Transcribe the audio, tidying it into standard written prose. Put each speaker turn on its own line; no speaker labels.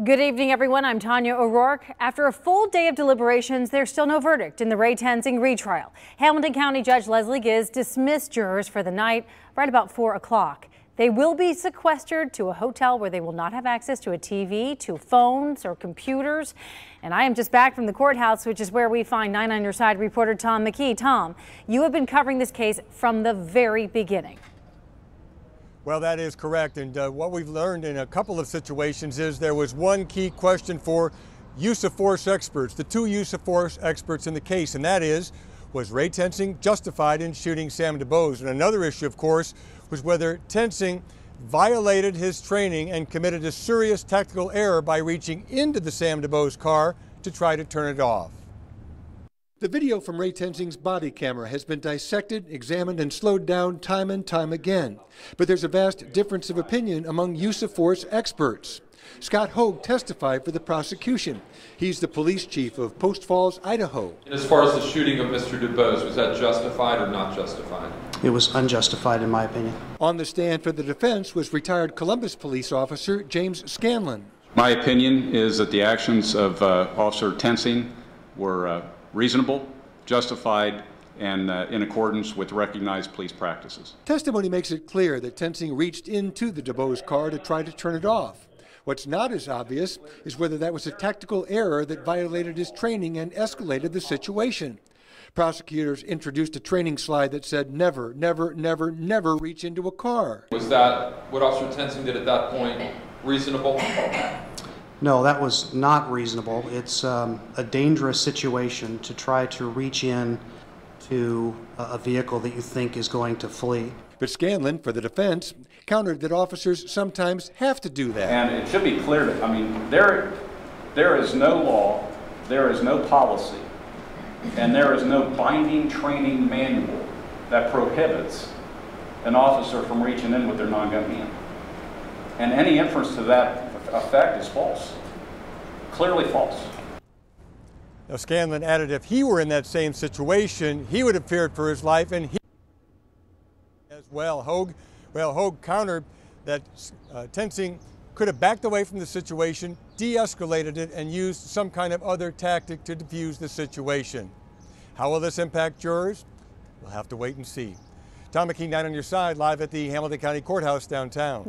Good evening, everyone. I'm Tanya O'Rourke. After a full day of deliberations, there's still no verdict in the Ray Tensing retrial. Hamilton County Judge Leslie Giz dismissed jurors for the night right about 4 o'clock. They will be sequestered to a hotel where they will not have access to a TV, to phones or computers. And I am just back from the courthouse, which is where we find 9 on Your Side reporter Tom McKee. Tom, you have been covering this case from the very beginning.
Well, that is correct, and what we've learned in a couple of situations is there was one key question for use of force experts, the two use of force experts in the case, and that is, was Ray Tensing justified in shooting Sam DuBose? And another issue, of course, was whether Tensing violated his training and committed a serious tactical error by reaching into the Sam DuBose car to try to turn it off. The video from Ray Tensing's body camera has been dissected, examined, and slowed down time and time again. But there's a vast difference of opinion among use of force experts. Scott Hogue testified for the prosecution. He's the police chief of Post Falls, Idaho.
As far as the shooting of Mr. DuBose, was that justified or not justified?
It was unjustified, in my opinion.
On the stand for the defense was retired Columbus police officer James Scanlon.
My opinion is that the actions of Officer Tensing were reasonable, justified, and in accordance with recognized police practices.
Testimony makes it clear that Tensing reached into the DuBose car to try to turn it off. What's not as obvious is whether that was a tactical error that violated his training and escalated the situation. Prosecutors introduced a training slide that said never, never, never, never reach into a car.
Was that what Officer Tensing did at that point reasonable?
No, that was not reasonable. It's a dangerous situation to try to reach in to a vehicle that you think is going to flee.
But Scanlon, for the defense, countered that officers sometimes have to do that.
And it should be clear that, there is no law, there is no policy, and there is no binding training manual that prohibits an officer from reaching in with their non-gun hand. And any inference to that effect is false, clearly false.
Now, Scanlon added if he were in that same situation, he would have feared for his life, and he as well. Hogue countered that Tensing could have backed away from the situation, de-escalated it, and used some kind of other tactic to defuse the situation. How will this impact jurors? We'll have to wait and see. Tom McKee, 9 on Your Side, live at the Hamilton County Courthouse downtown.